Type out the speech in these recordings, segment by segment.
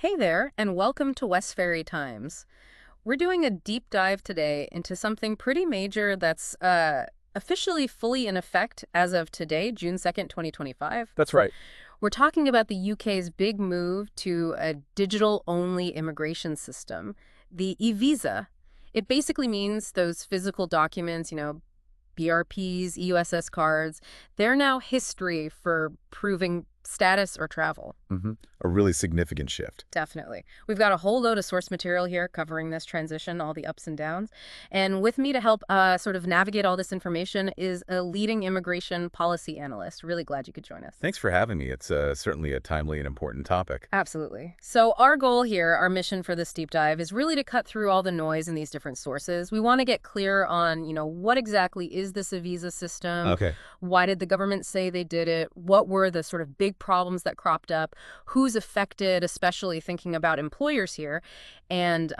Hey there, and welcome to Westferry Times. We're doing a deep dive today into something pretty major that's officially fully in effect as of today, June 2nd, 2025. That's right. We're talking about the UK's big move to a digital-only immigration system, the eVisa. It basically means those physical documents, BRPs, EUSS cards, they're now history for proving status or travel. A really significant shift. Definitely. We've got a whole load of source material here covering this transition, all the ups and downs. And with me to help sort of navigate all this information is a leading immigration policy analyst. Really glad you could join us. Thanks for having me. It's certainly a timely and important topic. Absolutely. So our goal here, our mission for this deep dive is really to cut through all the noise in these different sources. We want to get clear on, what exactly is this a visa system? Okay. Why did the government say they did it? What were the sort of big problems that cropped up? Who's affected, especially thinking about employers here? And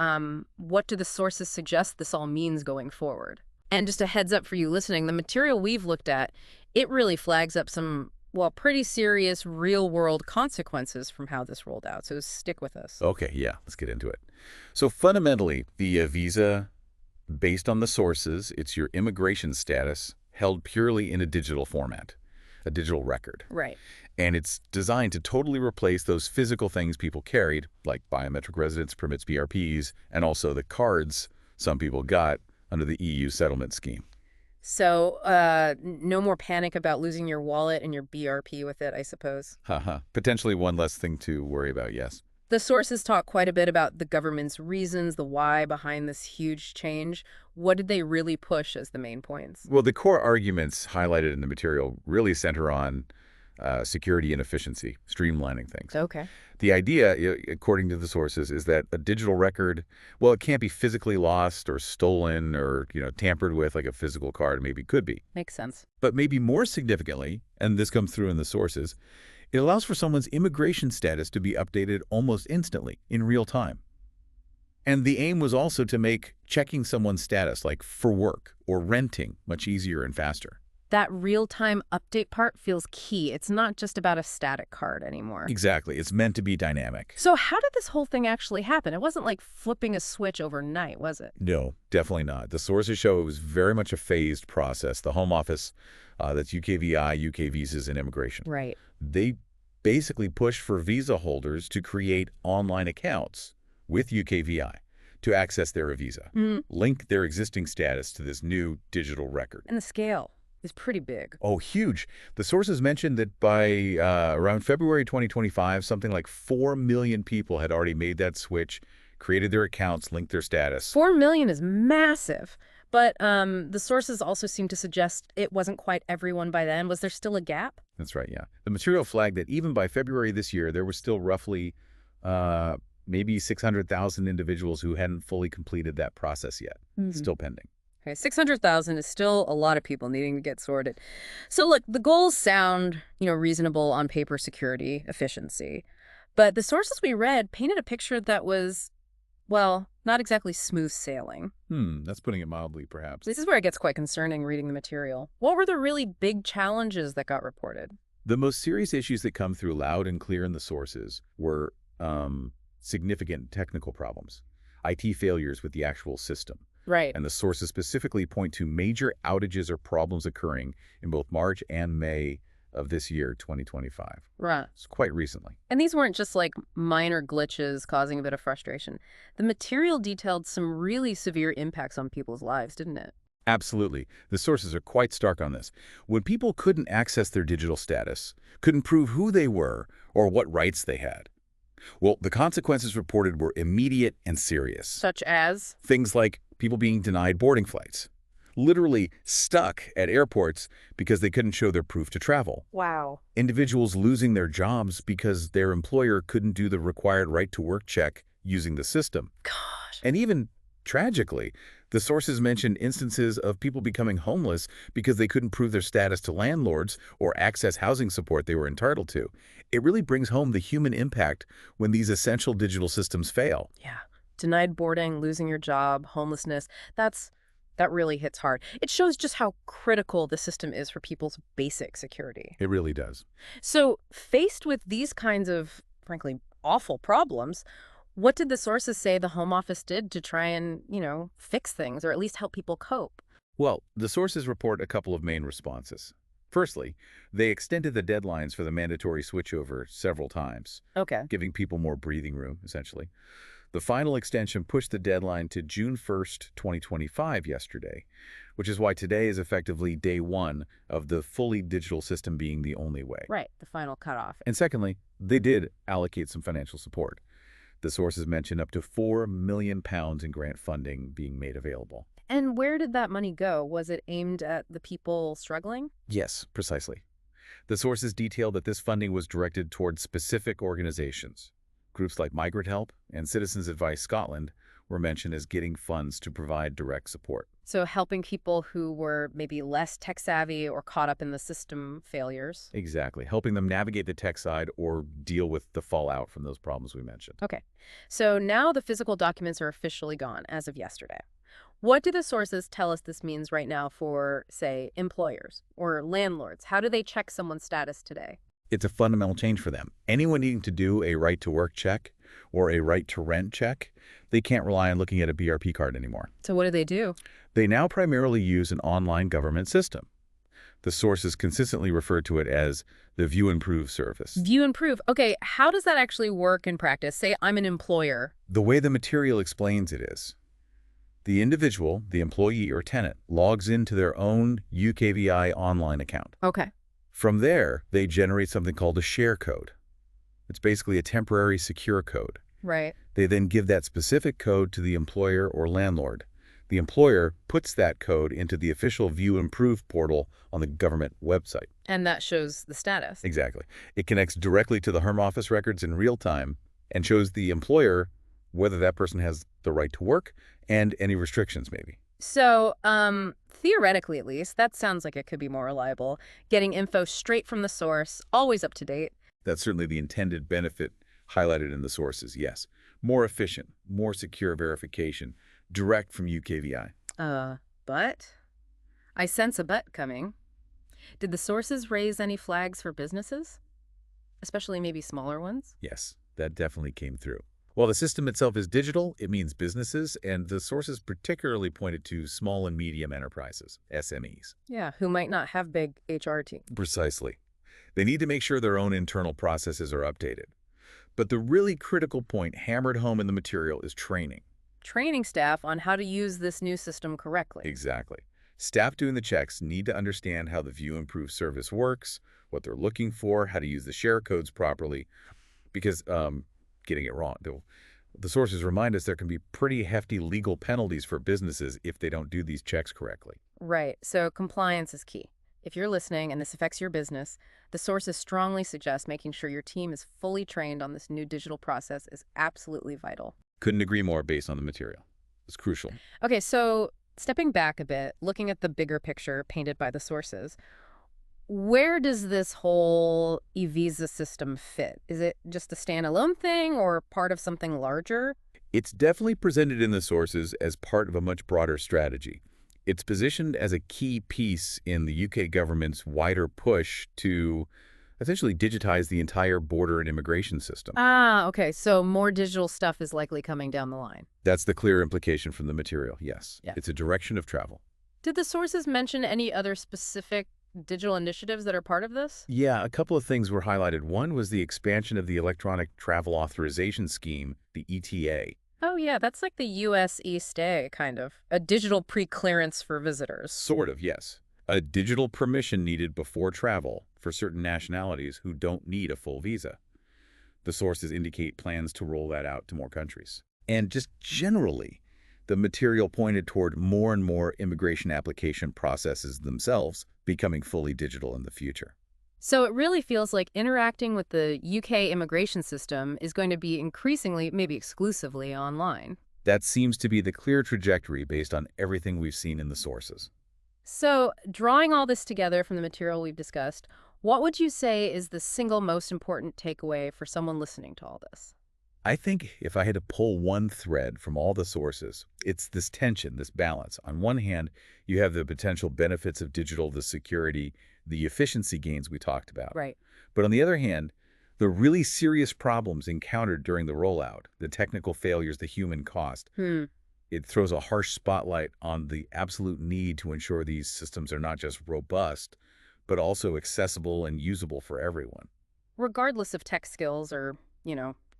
what do the sources suggest this all means going forward? And just a heads up for you listening, the material we've looked at, it really flags up some, well, pretty serious real-world consequences from how this rolled out. So stick with us. Okay, yeah, let's get into it. So fundamentally, the visa, based on the sources, it's your immigration status held purely in a digital format, a digital record. Right. And it's designed to totally replace those physical things people carried, like biometric residence permits, BRPs, and also the cards some people got under the EU settlement scheme. So no more panic about losing your wallet and your BRP with it, I suppose. Haha. Potentially one less thing to worry about, yes. The sources talk quite a bit about the government's reasons, the why behind this huge change. What did they really push as the main points? Well, the core arguments highlighted in the material really center on security and efficiency, streamlining things. Okay. The idea, according to the sources, is that a digital record, well, it can't be physically lost or stolen or, tampered with like a physical card maybe could be. Makes sense. But maybe more significantly, and this comes through in the sources, it allows for someone's immigration status to be updated almost instantly, in real time. And the aim was also to make checking someone's status, like for work or renting, much easier and faster. That real-time update part feels key. It's not just about a static card anymore. Exactly. It's meant to be dynamic. So how did this whole thing actually happen? It wasn't like flipping a switch overnight, was it? No, definitely not. The sources show it was very much a phased process. The Home Office, that's UKVI, UK Visas and Immigration. Right. They basically pushed for visa holders to create online accounts with UKVI to access their eVisa, link their existing status to this new digital record. And the scale is pretty big. Oh, huge. The sources mentioned that by around February 2025, something like 4 million people had already made that switch, created their accounts, linked their status. 4 million is massive. But the sources also seem to suggest it wasn't quite everyone by then. Was there still a gap? That's right, yeah. The material flagged that even by February this year, there was still roughly maybe 600,000 individuals who hadn't fully completed that process yet, still pending. Okay, 600,000 is still a lot of people needing to get sorted. So look, the goals sound, reasonable on paper: security, efficiency. But the sources we read painted a picture that was, well, not exactly smooth sailing. That's putting it mildly, perhaps. This is where it gets quite concerning reading the material. What were the really big challenges that got reported? The most serious issues that come through loud and clear in the sources were significant technical problems, IT failures with the actual system. Right. And the sources specifically point to major outages or problems occurring in both March and May of this year, 2025. Right. It's quite recently. And these weren't just like minor glitches causing a bit of frustration. The material detailed some really severe impacts on people's lives, didn't it? Absolutely. The sources are quite stark on this. When people couldn't access their digital status, couldn't prove who they were or what rights they had, well, the consequences reported were immediate and serious. Such as? Things like people being denied boarding flights, literally stuck at airports because they couldn't show their proof to travel. Wow. Individuals losing their jobs because their employer couldn't do the required right-to-work check using the system. Gosh. And even tragically, the sources mentioned instances of people becoming homeless because they couldn't prove their status to landlords or access housing support they were entitled to. It really brings home the human impact when these essential digital systems fail. Yeah. Denied boarding, losing your job, homelessness, that really hits hard. It shows just how critical the system is for people's basic security. It really does. So faced with these kinds of, frankly, awful problems. What did the sources say the Home Office did to try and, fix things or at least help people cope? Well, the sources report a couple of main responses. Firstly, they extended the deadlines for the mandatory switchover several times, Okay. giving people more breathing room, essentially. The final extension pushed the deadline to June 1st, 2025 yesterday, which is why today is effectively day one of the fully digital system being the only way. Right, the final cutoff. And secondly, they did allocate some financial support. The sources mention up to £4 million in grant funding being made available. And where did that money go? Was it aimed at the people struggling? Yes, precisely. The sources detail that this funding was directed towards specific organizations. Groups like Migrant Help and Citizens Advice Scotland were mentioned as getting funds to provide direct support. So helping people who were maybe less tech savvy or caught up in the system failures. Exactly, helping them navigate the tech side or deal with the fallout from those problems we mentioned. Okay. So now the physical documents are officially gone as of yesterday. What do the sources tell us this means right now for, say, employers or landlords? How do they check someone's status today? It's a fundamental change for them. Anyone needing to do a right-to-work check or a right-to-rent check, they can't rely on looking at a BRP card anymore. So what do they do? They now primarily use an online government system. The sources consistently refer to it as the View and Prove service. View and prove. Okay, how does that actually work in practice? Say I'm an employer. The way the material explains it is, the individual, the employee or tenant, logs into their own UKVI online account. Okay. From there, they generate something called a share code. It's basically a temporary secure code. Right. They then give that specific code to the employer or landlord. The employer puts that code into the official View and Prove portal on the government website. And that shows the status. Exactly. It connects directly to the Home Office records in real time and shows the employer whether that person has the right to work and any restrictions maybe. So, theoretically at least, that sounds like it could be more reliable. Getting info straight from the source, always up to date. That's certainly the intended benefit highlighted in the sources, yes. More efficient, more secure verification, direct from UKVI. But I sense a but coming. Did the sources raise any flags for businesses? Especially maybe smaller ones? Yes, that definitely came through. While the system itself is digital, it means businesses, and the sources particularly pointed to small and medium enterprises, SMEs. Yeah, who might not have big HR teams. Precisely. They need to make sure their own internal processes are updated. But the really critical point hammered home in the material is training. Training staff on how to use this new system correctly. Exactly. Staff doing the checks need to understand how the View and Prove service works, what they're looking for, how to use the share codes properly, because getting it wrong. The sources remind us there can be pretty hefty legal penalties for businesses if they don't do these checks correctly. Right, so compliance is key. If you're listening and this affects your business, the sources strongly suggest making sure your team is fully trained on this new digital process is absolutely vital. Couldn't agree more based on the material. It's crucial. Okay, so stepping back a bit, looking at the bigger picture painted by the sources, where does this whole eVisa system fit? Is it just a standalone thing or part of something larger? It's definitely presented in the sources as part of a much broader strategy. It's positioned as a key piece in the UK government's wider push to essentially digitize the entire border and immigration system. Ah, okay, so more digital stuff is likely coming down the line. That's the clear implication from the material, yes. Yeah. It's a direction of travel. Did the sources mention any other specific digital initiatives that are part of this? Yeah, a couple of things were highlighted. One was the expansion of the Electronic Travel Authorization Scheme, the ETA. Oh, yeah, that's like the U.S. e-stay, kind of. A digital pre-clearance for visitors. Sort of, yes. A digital permission needed before travel for certain nationalities who don't need a full visa. The sources indicate plans to roll that out to more countries. And just generally, the material pointed toward more and more immigration application processes themselves becoming fully digital in the future. So it really feels like interacting with the UK immigration system is going to be increasingly, maybe exclusively, online. That seems to be the clear trajectory based on everything we've seen in the sources. So drawing all this together from the material we've discussed, what would you say is the single most important takeaway for someone listening to all this? I think if I had to pull one thread from all the sources, it's this tension, this balance. On one hand, you have the potential benefits of digital, the security, the efficiency gains we talked about. Right. But on the other hand, The really serious problems encountered during the rollout, the technical failures, the human cost, Hmm. it throws a harsh spotlight on the absolute need to ensure these systems are not just robust, but also accessible and usable for everyone. Regardless of tech skills or,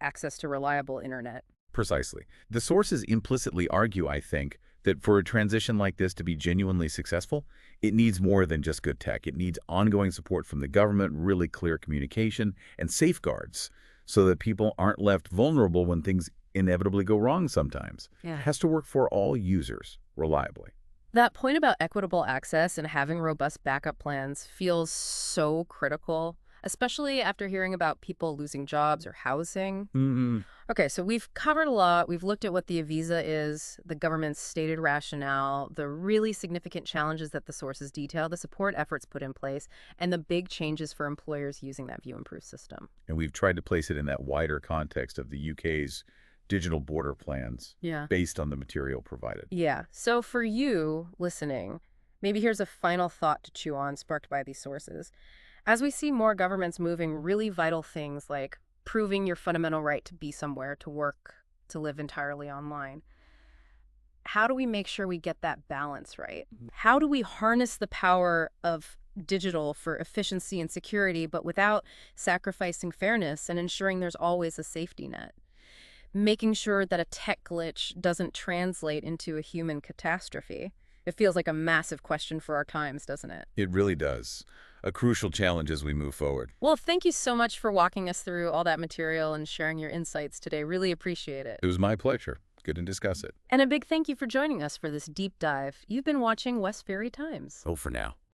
access to reliable internet. Precisely. The sources implicitly argue, I think, that for a transition like this to be genuinely successful, it needs more than just good tech. It needs ongoing support from the government, really clear communication, and safeguards so that people aren't left vulnerable when things inevitably go wrong sometimes. It Yeah. has to work for all users reliably. That point about equitable access and having robust backup plans feels so critical, especially after hearing about people losing jobs or housing. Mm-mm. Okay, so we've covered a lot. We've looked at what the eVisa is, the government's stated rationale, the really significant challenges that the sources detail, the support efforts put in place, and the big changes for employers using that View Improve system. And we've tried to place it in that wider context of the UK's digital border plans Yeah. based on the material provided. Yeah. So for you listening, maybe here's a final thought to chew on sparked by these sources. As we see more governments moving really vital things like proving your fundamental right to be somewhere, to work, to live entirely online, how do we make sure we get that balance right? How do we harness the power of digital for efficiency and security, but without sacrificing fairness and ensuring there's always a safety net? Making sure that a tech glitch doesn't translate into a human catastrophe. It feels like a massive question for our times, doesn't it? It really does. A crucial challenge as we move forward. Well, thank you so much for walking us through all that material and sharing your insights today. Really appreciate it. It was my pleasure. Good to discuss it. And a big thank you for joining us for this deep dive. You've been watching Westferry Times. Oh, for now.